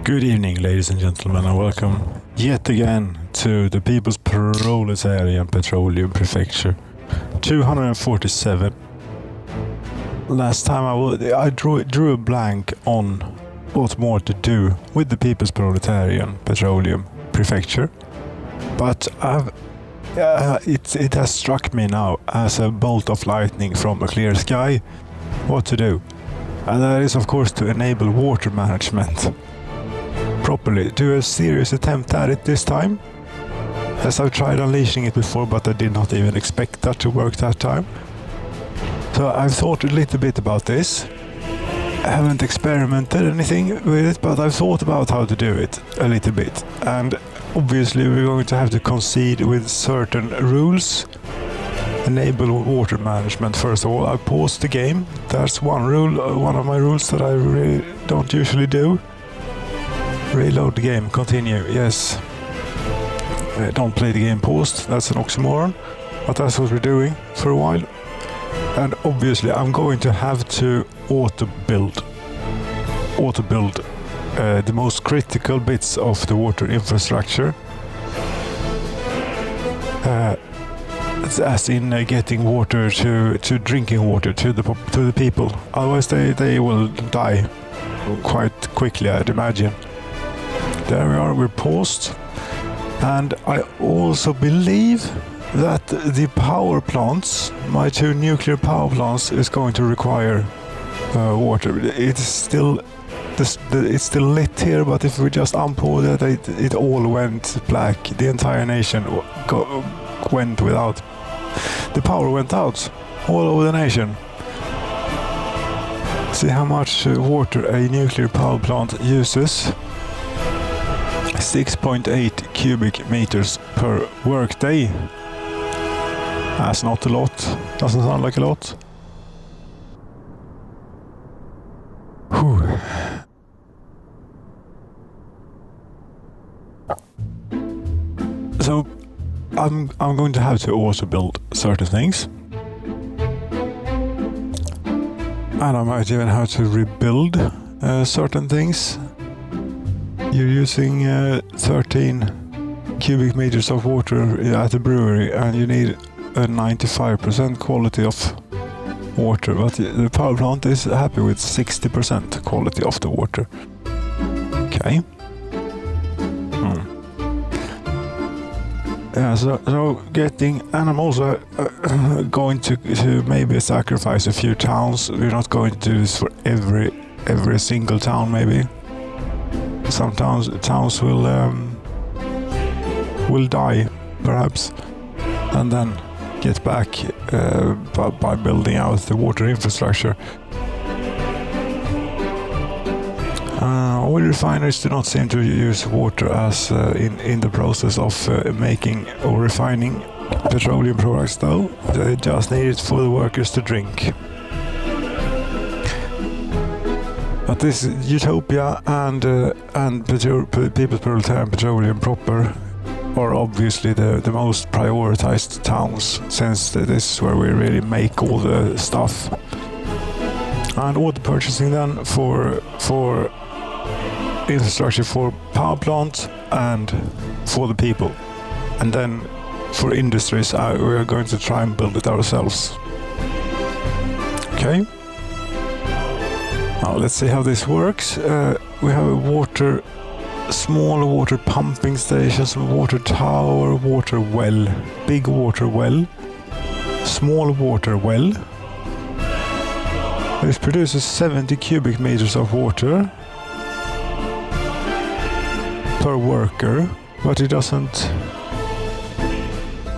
Good evening, ladies and gentlemen, and welcome yet again to the People's Proletarian Petroleum Prefecture 247. Last time I drew a blank on what more to do with the People's Proletarian Petroleum Prefecture, but it has struck me now as a bolt of lightning from a clear sky what to do, and that is of course to enable water management properly. Do a serious attempt at it this time, as I've tried unleashing it before, but I did not even expect that to work that time. So I've thought a little bit about this. I haven't experimented anything with it, but I've thought about how to do it a little bit. And obviously we're going to have to concede with certain rules. Enable water management first of all. I paused the game. That's one rule, one of my rules that I really don't usually do. Reload the game, continue, yes. Don't play the game paused, that's an oxymoron, but that's what we're doing for a while. And obviously I'm going to have to auto-build the most critical bits of the water infrastructure. As in getting water to drinking water to the people. Otherwise they will die quite quickly, I'd imagine. There we are, we're paused. And I also believe that the power plants, my two nuclear power plants, is going to require water. It's still lit here, but if we just unpause it all went black. The entire nation went without. The power went out all over the nation. See how much water a nuclear power plant uses. 6.8 cubic meters per workday. That's not a lot. Doesn't sound like a lot. Whew. So I'm going to have to also build certain things. And I might even have to rebuild certain things. You're using 13 cubic meters of water at the brewery, and you need a 95% quality of water, but the power plant is happy with 60% quality of the water. Okay. Yeah, so getting, and I'm also going to maybe sacrifice a few towns. We're not going to do this for every single town, maybe. Some towns will die, perhaps, and then get back by building out the water infrastructure. Oil refineries do not seem to use water as in the process of making or refining petroleum products, though. They just need it for the workers to drink. But this Utopia and People's Proletarian Petroleum proper are obviously the most prioritized towns, since this is where we really make all the stuff. And all the purchasing then for infrastructure for power plants and for the people. And then for industries, we are going to try and build it ourselves. Okay. Now let's see how this works. We have a small water pumping stations, water tower, water well, big water well, small water well. This produces 70 cubic meters of water per worker, but it doesn't.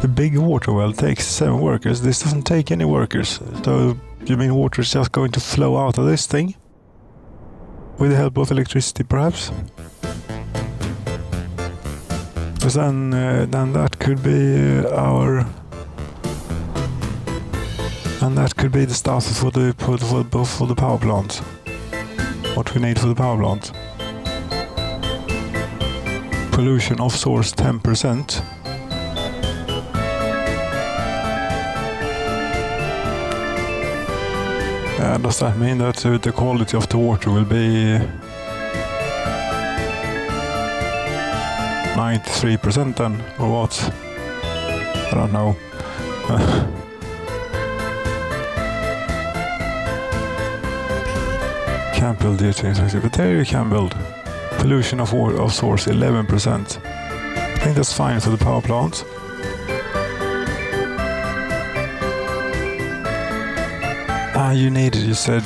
The big water well takes 7 workers. This doesn't take any workers. So you mean water is just going to flow out of this thing? With the help of electricity, perhaps? Because then that could be the stuff for the power plant. What we need for the power plant. Pollution off source 10%. Does that mean that the quality of the water will be 93% then, or what? I don't know. Can't build geotechnical, but there you can build. Pollution of source 11%. I think that's fine for the power plant. You said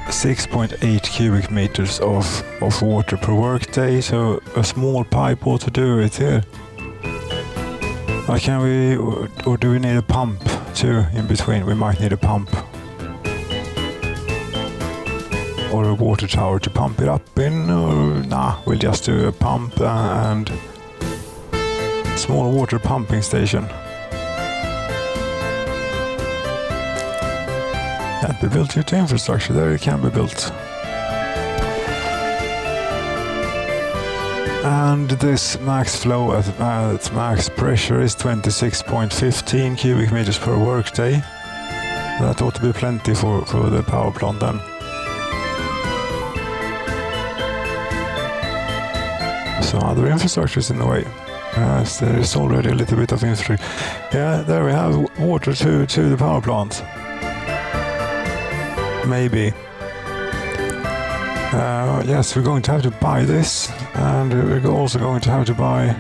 6.8 cubic meters of water per workday, so a small pipe ought to do it here. Can we, or do we need a pump too in between? We might need a pump. Or a water tower to pump it up in, or nah, we'll just do a pump and small water pumping station. Can't be built due to infrastructure, there it can be built. And this max flow at max pressure is 26.15 cubic meters per workday. That ought to be plenty for the power plant then. So other infrastructures in the way. Yes, there is already a little bit of infrastructure. Yeah, there we have water to the power plant. Maybe. Yes, we're going to have to buy this, and we're also going to have to buy...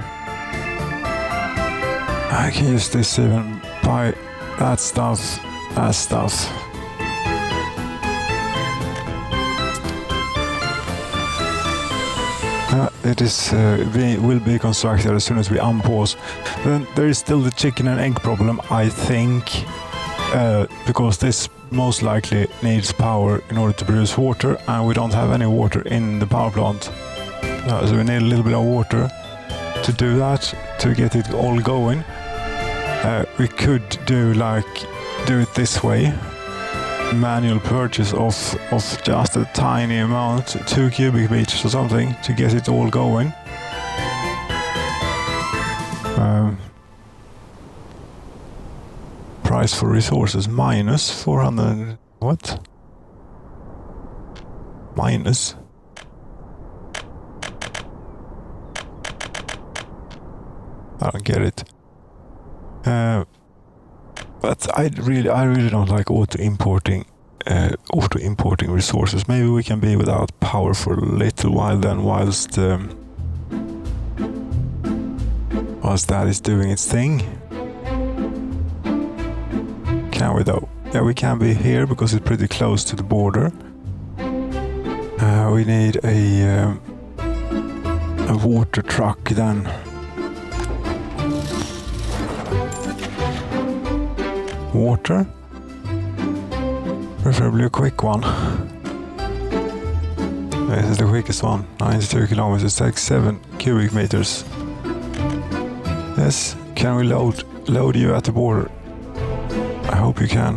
I can use this even, buy that stuff. It will be constructed as soon as we unpause. Then there is still the chicken and egg problem, I think, because this most likely needs power in order to produce water, and we don't have any water in the power plant. So we need a little bit of water to do that, to get it all going. We could do it this way. Manual purchase of just a tiny amount, 2 cubic meters or something, to get it all going. Price for resources minus 400. What? Minus? I don't get it. But I really don't like auto importing resources. Maybe we can be without power for a little while then, whilst that is doing its thing. Can we though? Yeah, we can be here because it's pretty close to the border. We need a water truck then. Water, preferably a quick one. This is the quickest one, 92 kilometers, takes 7 cubic meters. Yes, can we load you at the border? I hope you can.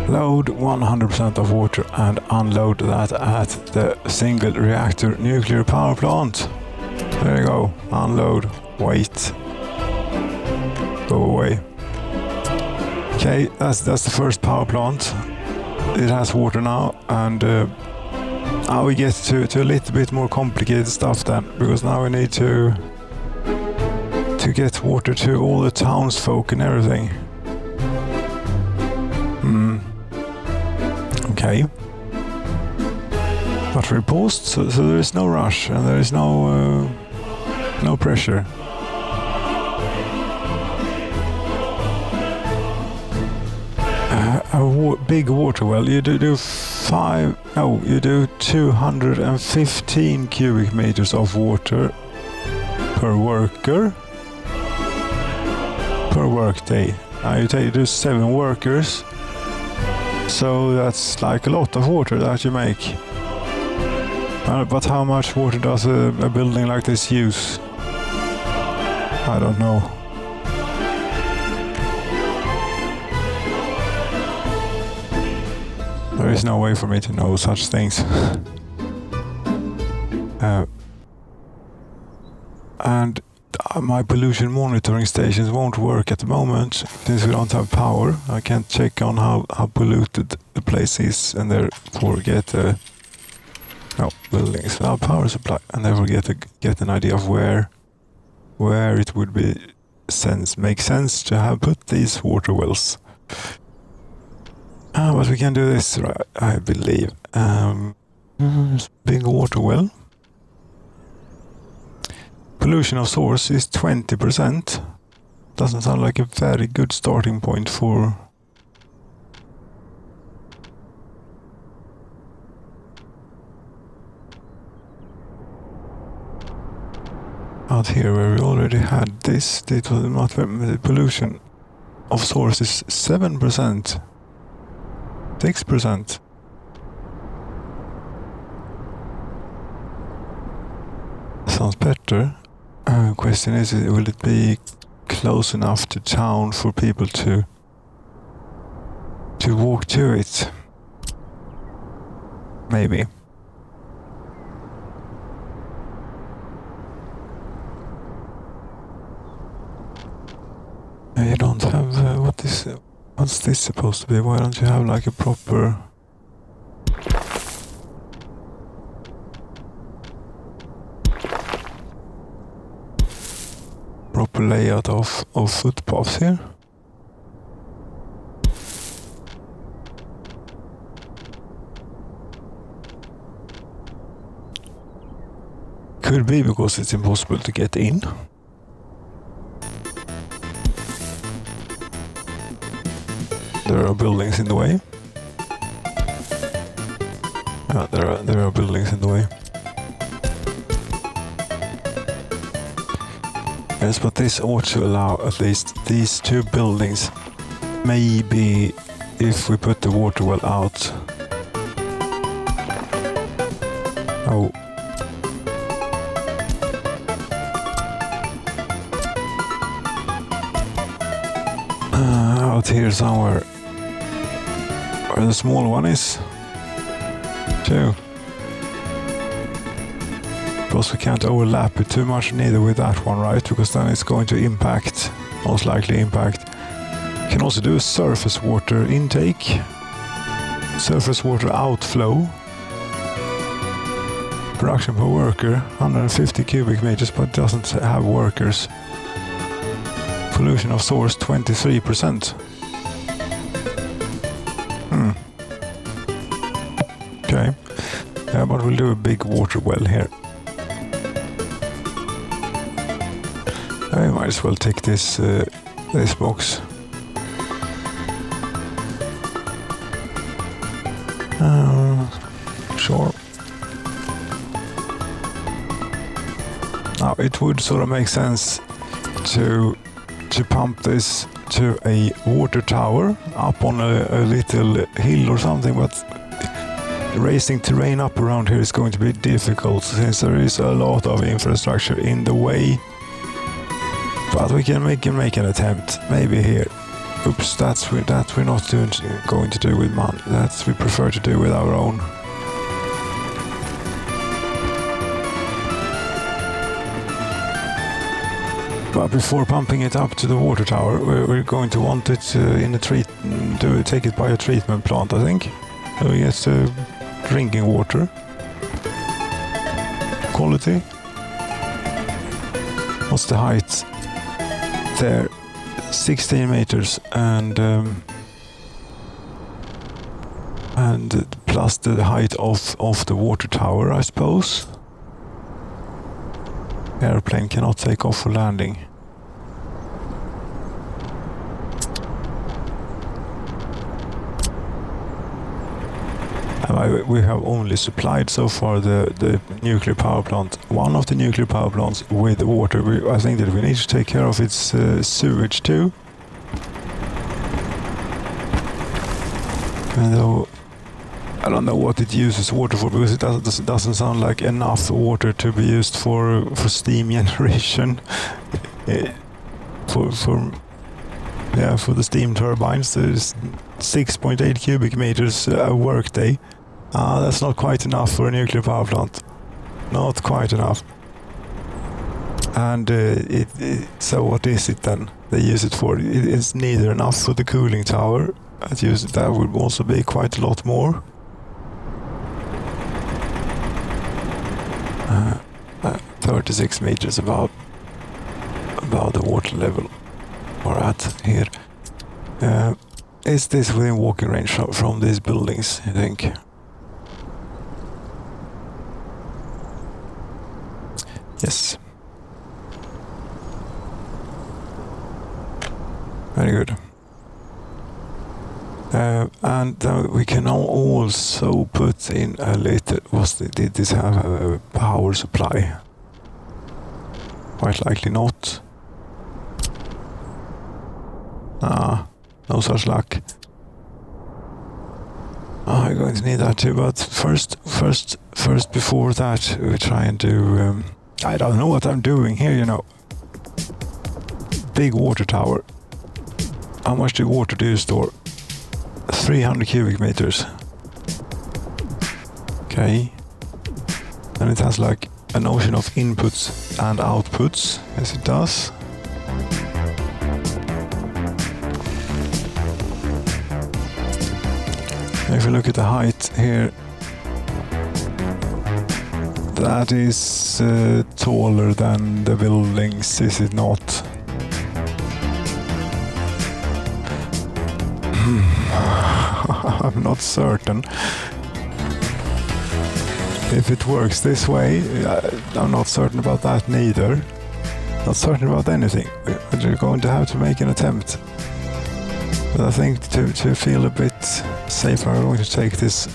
Load 100% of water and unload that at the single reactor nuclear power plant. There you go. Unload. Wait. Go away. Okay, that's the first power plant. It has water now, and now we get to a little bit more complicated stuff then, because now we need to get water to all the townsfolk and everything. Okay. But we're paused, so there is no rush and there is no pressure. Big water well, you do 215 cubic meters of water per worker per workday. You do 7 workers. So that's like a lot of water that you make. But how much water does a building like this use? I don't know. There is no way for me to know such things. And My pollution monitoring stations won't work at the moment since we don't have power. I can't check on how polluted the place is and therefore get buildings without power supply, and therefore get an idea of where it would make sense to have put these water wells. But we can do this, right, I believe. Big water well. Pollution of source is 20%. Doesn't sound like a very good starting point for... Out here where we already had this, it was not the pollution of source is 7%. 6%. Sounds better. Question is, will it be close enough to town for people to walk to it? Maybe. You don't have what's this supposed to be? Why don't you have like a proper layout of footpaths here? Could be because it's impossible to get in. There are buildings in the way. Yeah, there are buildings in the way. Yes, but this ought to allow at least these two buildings. Maybe if we put the water well out. Oh. Out here somewhere. Where the small one is. 2. Because we can't overlap it too much neither with that one, right? Because then it's going to impact, most likely impact. You can also do a surface water intake. Surface water outflow. Production per worker, 150 cubic meters, but doesn't have workers. Pollution of source, 23%. Okay. Yeah, but we'll do a big water well here. I might as well take this box. Sure. Now it would sort of make sense to pump this to a water tower up on a little hill or something, but raising terrain up around here is going to be difficult since there is a lot of infrastructure in the way. But we can make an attempt, maybe here. Oops, that we're not going to do with money. That we prefer to do with our own. But before pumping it up to the water tower, we're going to want it take it by a treatment plant, I think. So we get drinking water. Quality. What's the height? There, 16 meters, and plus the height of the water tower, I suppose. Airplane cannot take off for landing. We have only supplied so far the nuclear power plant, one of the nuclear power plants, with water. I think that we need to take care of its sewage too. And though I don't know what it uses water for, because it doesn't sound like enough water to be used for steam generation. For the steam turbines, there's 6.8 cubic meters a workday. That's not quite enough for a nuclear power plant. Not quite enough. And so what is it then they use it for? It's neither enough for the cooling tower. That would also be quite a lot more. 36 meters above the water level we're at here. Is this within walking range from these buildings, I think? Yes. Very good. And we can also put in a little... Did this have a power supply? Quite likely not. No such luck. I'm going to need that too, but first before that, we try and do... I don't know what I'm doing here, you know. Big water tower. How much water do you store? 300 cubic meters. Okay. And it has like an ocean of inputs and outputs, as it does. If you look at the height here, that is taller than the buildings, is it not? I'm not certain. If it works this way, I'm not certain about that neither. Not certain about anything. But you're going to have to make an attempt. But I think to feel a bit safer, I'm going to take this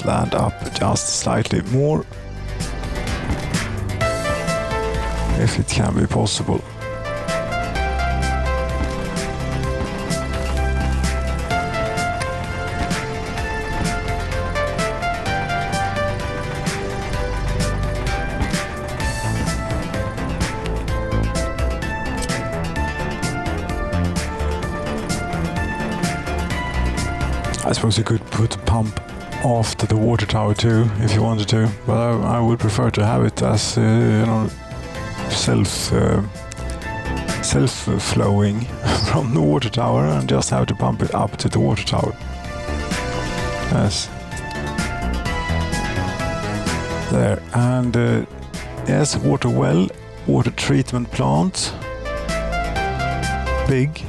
land up just slightly more. If it can be possible. I suppose you could put a pump after the water tower too, if you wanted to, but I would prefer to have it as self-flowing from the water tower and just have to pump it up to the water tower. Yes. There, and yes, water well, water treatment plant. Big.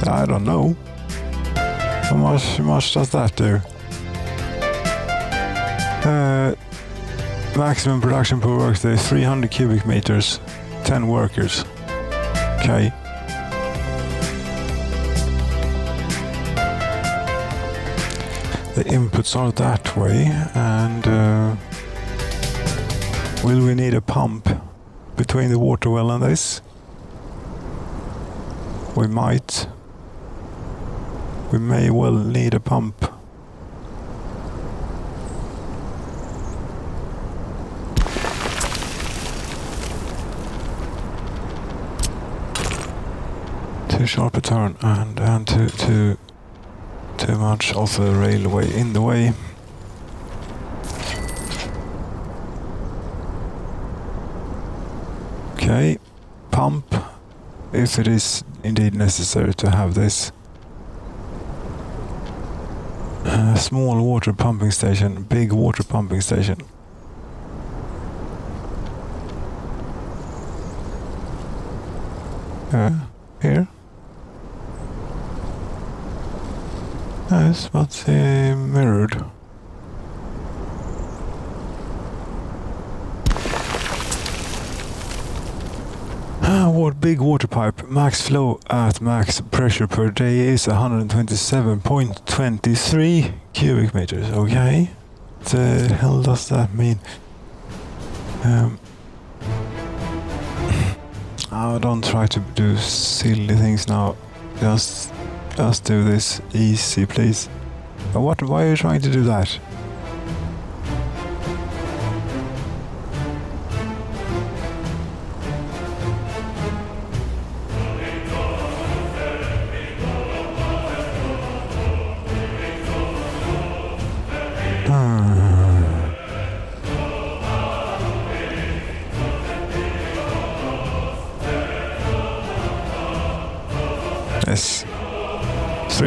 I don't know. How much does that do? Maximum production per workday, 300 cubic meters, 10 workers. Okay. The inputs are that way, and will we need a pump between the water well and this? We might. We may well need a pump. Too sharp a turn and too much of the railway in the way. Okay, pump, if it is indeed necessary to have this. Small water pumping station, big water pumping station. Here? Yes, but mirrored. Big water pipe. Max flow at max pressure per day is 127.23 cubic meters. Okay. What the hell does that mean? Oh, don't try to do silly things now. Just do this easy, please. But why are you trying to do that?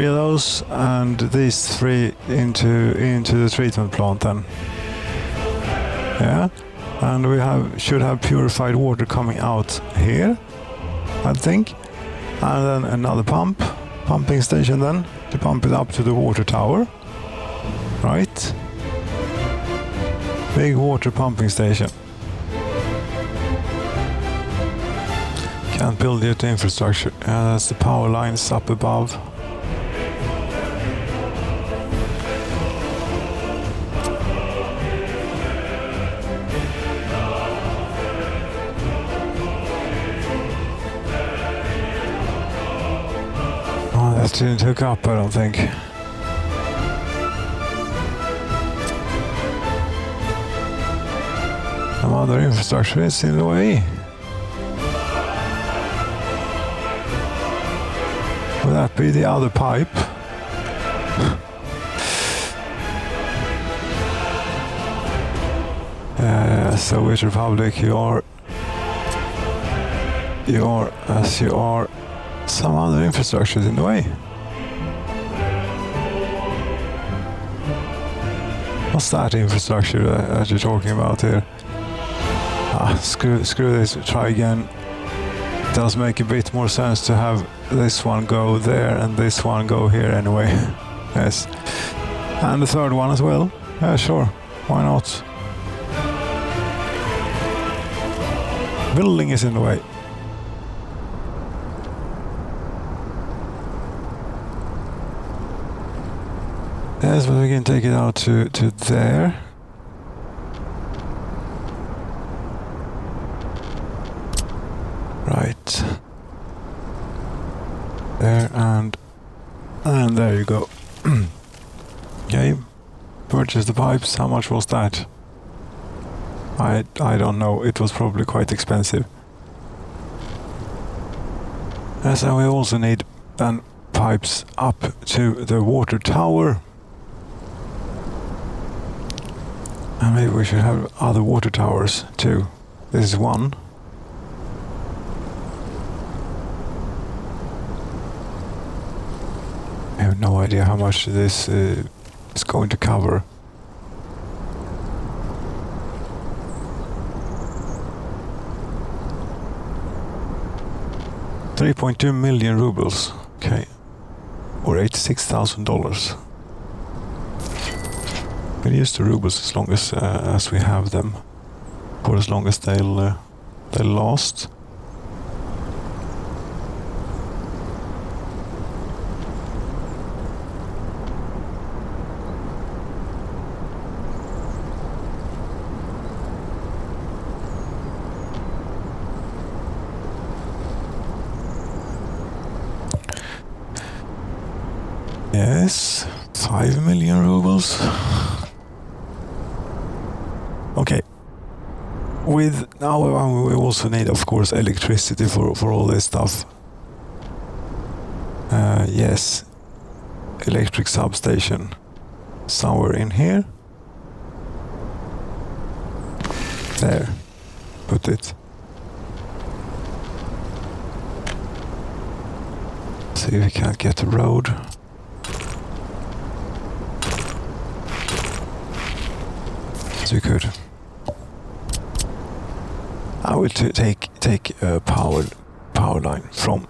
3 of those, and these 3 into the treatment plant then. Yeah, and we should have purified water coming out here, I think, and then another pumping station then to pump it up to the water tower. Right, big water pumping station. Can't build yet the infrastructure. That's the power lines up above. Oh, that didn't hook up, I don't think. Some other infrastructure is in the way. Would that be the other pipe? Soviet Republic, you are as you are. Some other infrastructure is in the way. What's that infrastructure that you're talking about here? Screw this, try again. It does make a bit more sense to have this one go there and this one go here anyway. Yes. And the third one as well. Yeah, sure. Why not? Building is in the way. Yes, but we can take it out to there. Right. There and there you go. Okay. Purchase the pipes. How much was that? I don't know. It was probably quite expensive. Yes, and we also need then pipes up to the water tower. And maybe we should have other water towers too. This is one. I have no idea how much this is going to cover. $3.2 million rubles. Okay. Or $86,000. We can use the rubles as long as we have them, for as long as they'll last. Yes, 5 million rubles. Okay. With now we also need, of course, electricity for all this stuff. Yes, electric substation somewhere in here. There, put it. See if we can't get a road. So we could. I will take a power line from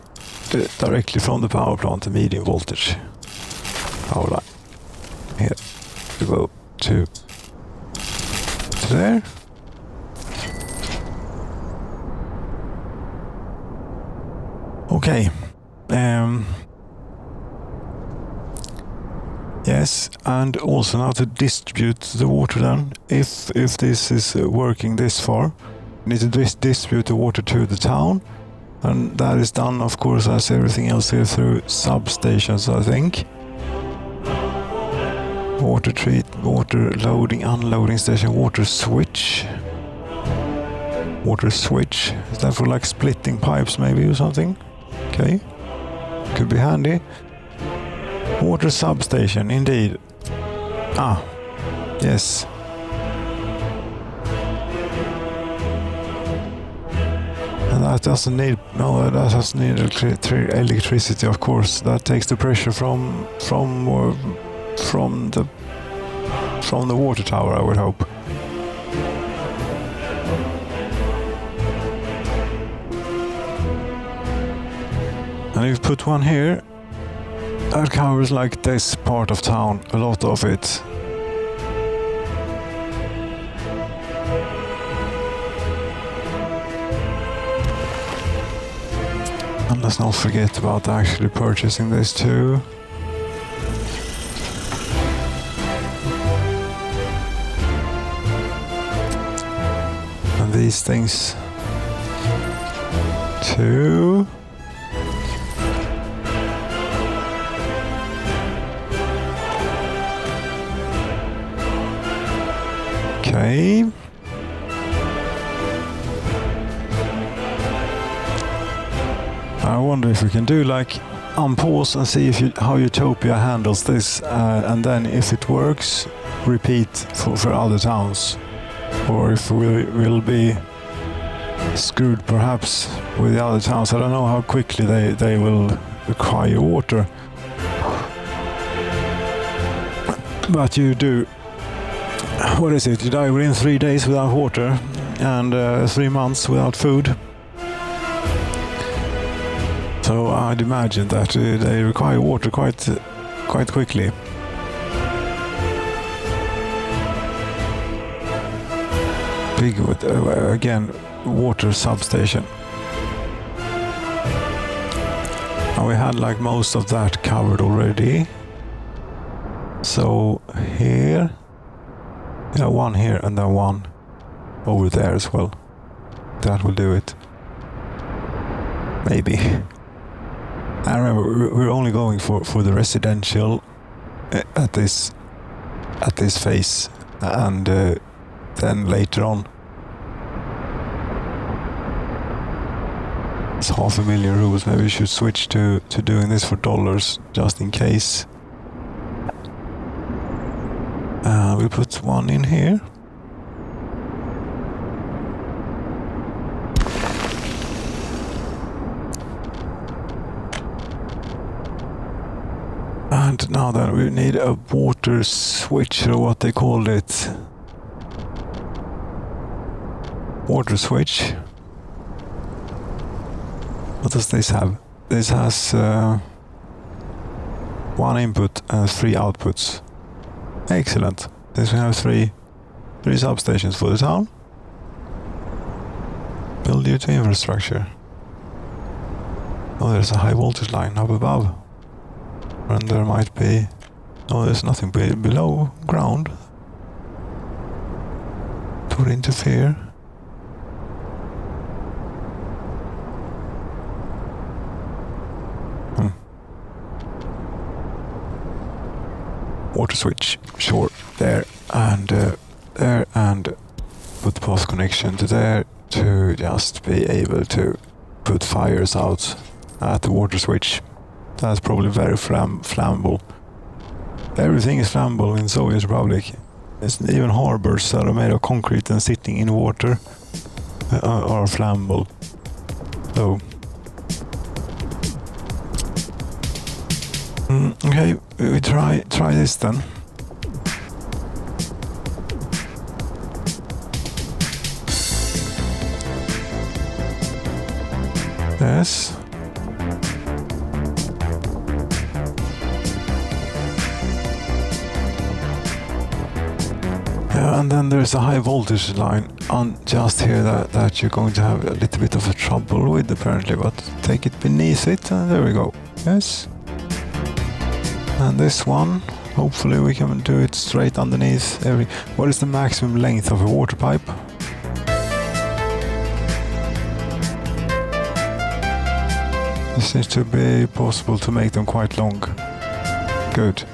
directly from the power plant, the medium voltage power line. Here we go to there. Okay. Yes, and also now to distribute the water then. If this is working this far, we need to distribute the water to the town, and that is done, of course, as everything else here, through substations, I think. Water loading, unloading station, water switch. Water switch. Is that for like splitting pipes maybe or something? Okay. Could be handy. Water substation, indeed. Ah, yes. And that doesn't need that doesn't need electricity, of course. That takes the pressure from the water tower, I would hope. And if you put one here, that covers like this part of town, a lot of it. And let's not forget about actually purchasing this too. And these things too. Okay. I wonder if we can do like unpause and see if how Utopia handles this, and then if it works, repeat for other towns, or if we will be screwed perhaps with the other towns. I don't know how quickly they will require water, but you do. What is it? You die within 3 days without water, and 3 months without food. So I'd imagine that they require water quite quickly. Big, again, water substation. And we had like most of that covered already. So here, yeah, one here and then one over there as well. That will do it. Maybe. I remember we're only going for the residential at this phase, and then later on it's 500,000 rubles. Maybe we should switch to doing this for dollars just in case. We'll put one in here. And now then we need a water switch, or what they called it. Water switch. What does this have? This has 1 input and 3 outputs. Excellent. This we have three substations for the town. Build due to infrastructure. Oh, there's a high voltage line up above. And there might be... No, there's nothing below ground to interfere. Water switch, sure, there and put post connection to there to just be able to put fires out at the water switch. That's probably very flammable. Everything is flammable in Soviet Republic. It's even harbors that are made of concrete and sitting in water are flammable. So, okay, we try this then. Yes. Yeah, and then there's a high voltage line on just here that you're going to have a little bit of a trouble with apparently, but take it beneath it and there we go. Yes. And this one, hopefully we can do it straight underneath every... What is the maximum length of a water pipe? It seems to be possible to make them quite long. Good.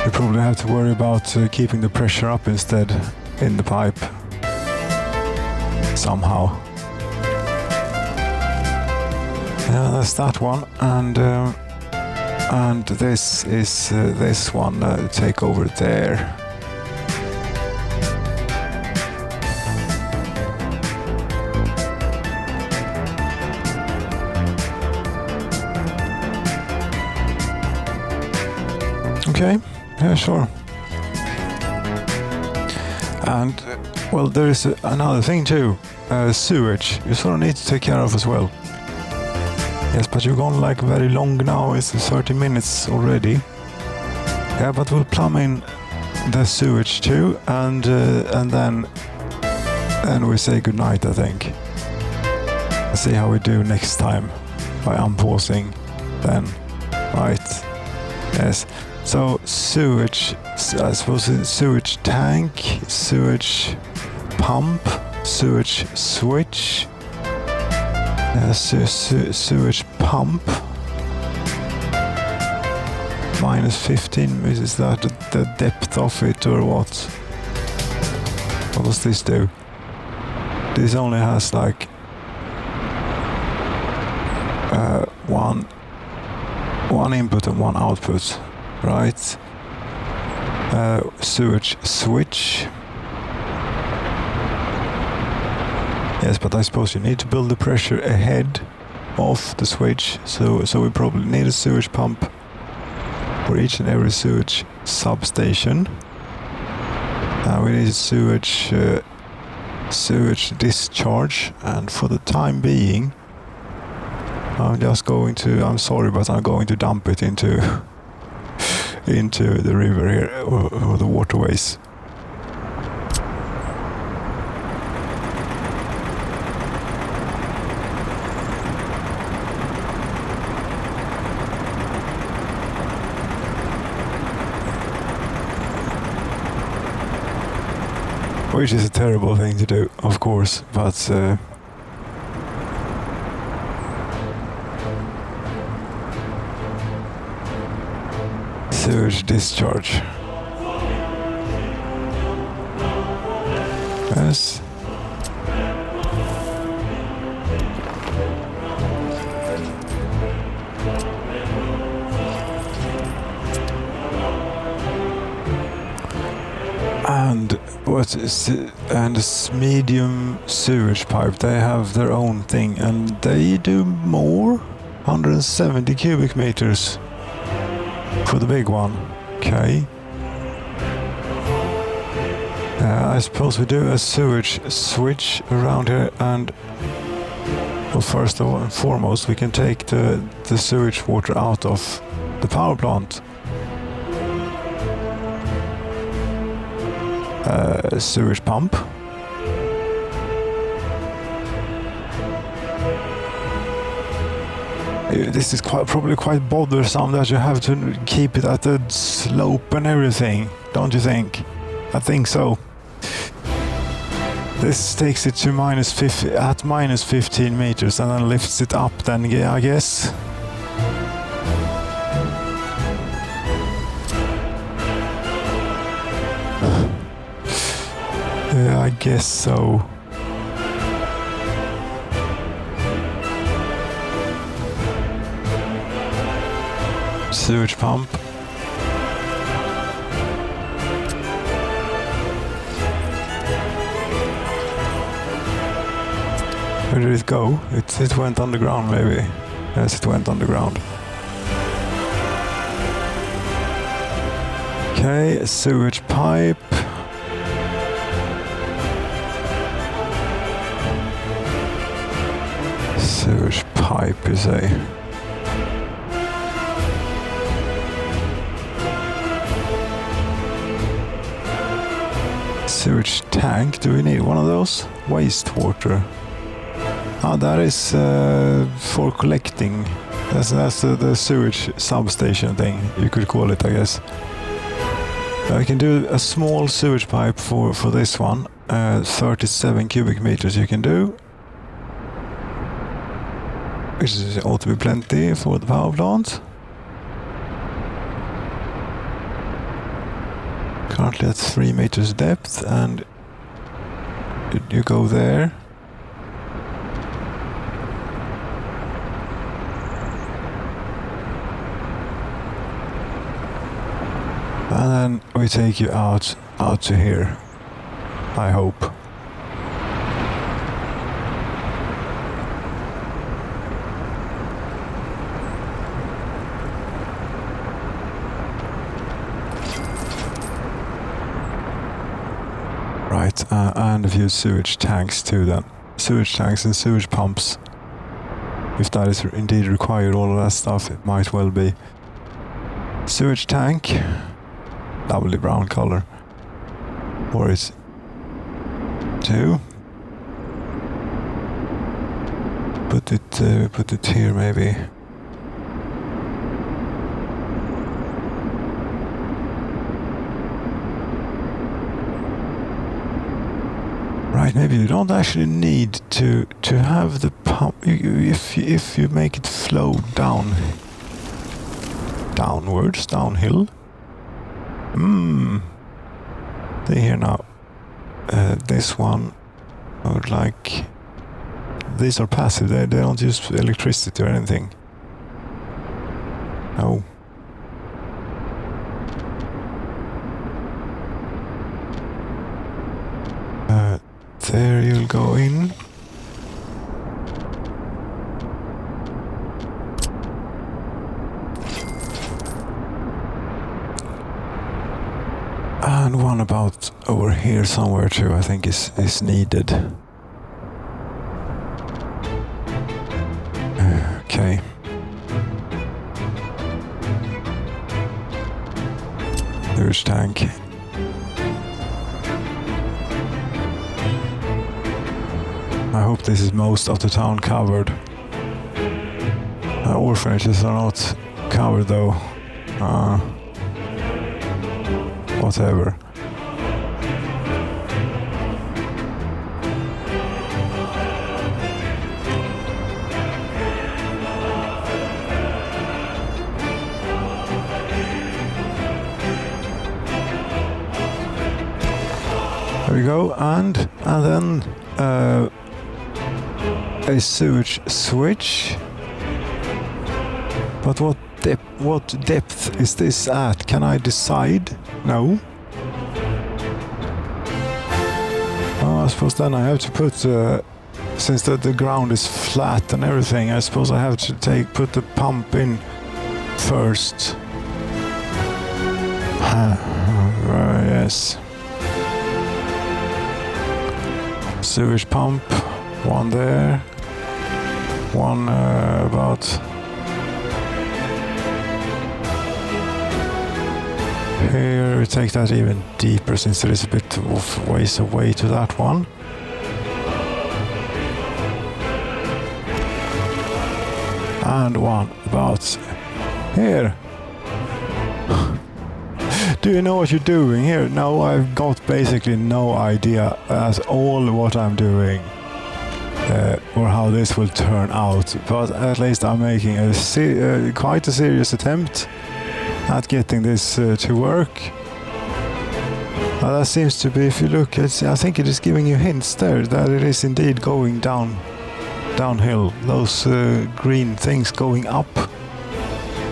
You probably have to worry about keeping the pressure up instead in the pipe. Somehow. Yeah, that's that one. And this is this one, take over there. Okay, yeah, sure. And, well, there is another thing too. Sewage. You sort of need to take care of as well. Yes, but you've gone like very long now. It's 30 minutes already. Yeah, but we'll plumb in the sewage too, and then we say goodnight, I think. Let's see how we do next time by unpausing then. Right. Yes. So sewage, I suppose it's sewage tank, sewage pump, sewage switch, sewage pump. -15, is that the depth of it or what? What does this do? This only has like one input and one output, right? Sewage switch. Yes, but I suppose you need to build the pressure ahead of the switch, so we probably need a sewage pump for each and every sewage substation. We need sewage discharge, and for the time being, I'm sorry, but I'm going to dump it into the river here, or the waterways. Which is a terrible thing to do, of course, but sewage discharge. Yes. And what is it? And a medium sewage pipe, they have their own thing, and they do more, 170 cubic meters for the big one. Okay. I suppose we do a sewage switch around here, and well, first and foremost we can take the sewage water out of the power plant. Sewage pump. This is probably quite bothersome that you have to keep it at the slope and everything, don't you think? I think so. This takes it to minus 15 meters and then lifts it up then, I guess. Yeah, I guess so. Sewage pump. Where did it go? It went underground, maybe. Yes, it went underground. Okay, sewage pipe. Sewage pipe, you say? Sewage tank, do we need one of those? Wastewater. Ah, that is for collecting. That's the sewage substation thing, you could call it, I guess. I can do a small sewage pipe for this one. 37 cubic meters you can do. Which ought to be plenty for the power plant. Currently at 3 meters depth, and you go there. And then we take you out to here, I hope. Right, and a few sewage tanks too then. Sewage tanks and sewage pumps. If that is indeed required, all of that stuff, it might well be. Sewage tank, lovely brown color. Or is 2. Put it here maybe. Right, maybe you don't actually need to have the pump if you make it flow downhill. See here now. This one, I would like. These are passive. They don't use electricity or anything. No. There you'll go in. And one about over here somewhere too, I think is needed. Okay. Sewage tank. I hope this is most of the town covered. Orphanages are not covered though. Whatever. There we go, and then a sewage switch. But what depth is this at? Can I decide? No. Oh, I suppose then I have to put, since the ground is flat and everything, I suppose I have to put the pump in first. Yes. Sewage pump, one there, one about here. We take that even deeper since there is a bit of ways away to that one. And one about here. Do you know what you're doing here? No, I've got basically no idea at all what I'm doing or how this will turn out. But at least I'm making quite a serious attempt at getting this to work. That seems to be, if you look, I think it is giving you hints there that it is indeed going downhill. Those green things going up.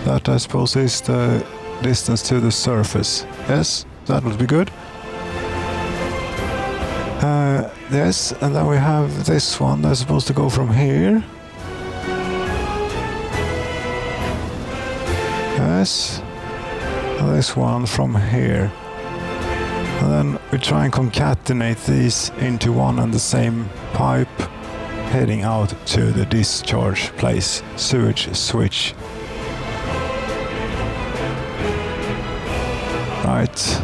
That I suppose is the distance to the surface. Yes, that would be good. Yes, and then we have this one that's supposed to go from here. Yes. And this one from here. And then we try and concatenate these into one and the same pipe heading out to the discharge place, sewage switch. Right.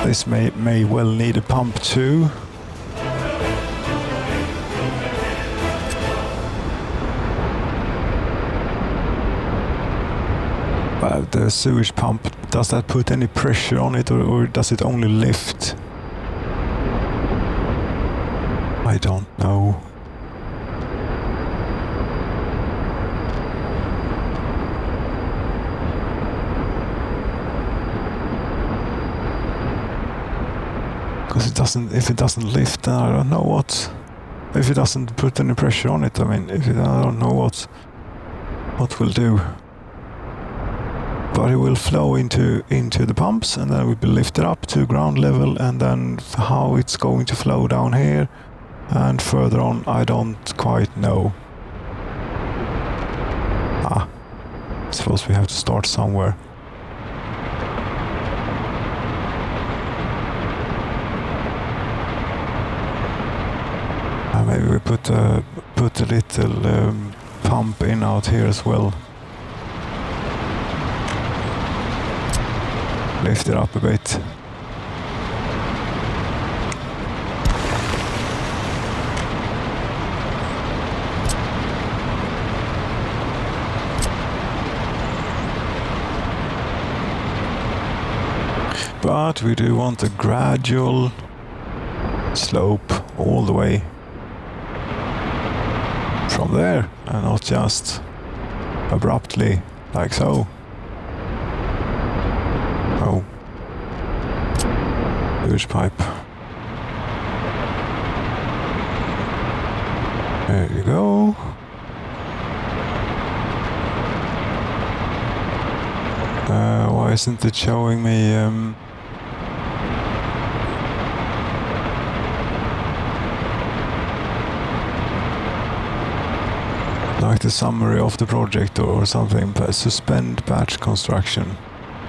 This may well need a pump too. But the sewage pump, does that put any pressure on it or does it only lift? I don't know. If it doesn't lift, then I don't know what. If it doesn't put any pressure on it, I mean, I don't know what will do. But it will flow into the pumps, and then it will be lifted up to ground level, and then how it's going to flow down here and further on, I don't quite know. I suppose we have to start somewhere. put a little pump in out here as well. Lift it up a bit. But we do want a gradual slope all the way from there, and not just abruptly like so. Oh, sewage pipe. There you go. Why isn't it showing me like the summary of the project or something? Suspend batch construction.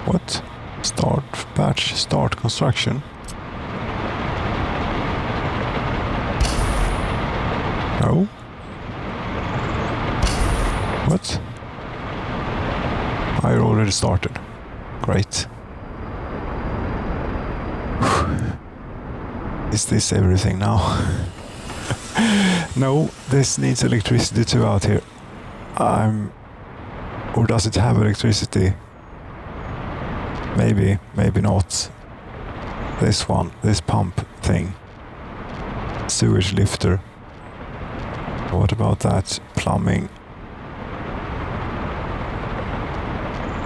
What? Start batch, start construction? No? What? I already started. Great. Is this everything now? No, this needs electricity too out here. Or does it have electricity? Maybe, maybe not. This one, this pump thing. Sewage lifter. What about that? Plumbing.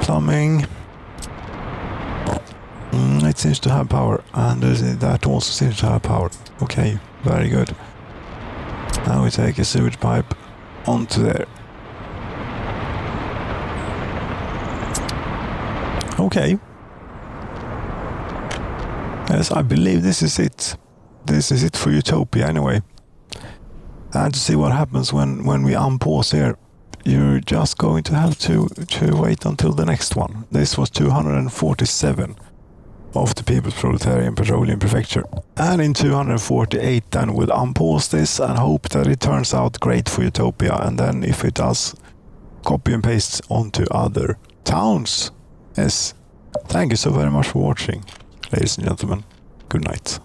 Plumbing. It seems to have power, and that also seems to have power. Okay, very good. Now we take a sewage pipe onto there. Okay. Yes, I believe this is it. This is it for Utopia anyway. And to see what happens when we unpause here, you're just going to have to wait until the next one. This was 247 of the People's Proletarian Petroleum Prefecture. And in 248 then we'll unpause this and hope that it turns out great for Utopia, and then if it does, copy and paste onto other towns. Yes. Thank you so very much for watching, ladies and gentlemen. Good night.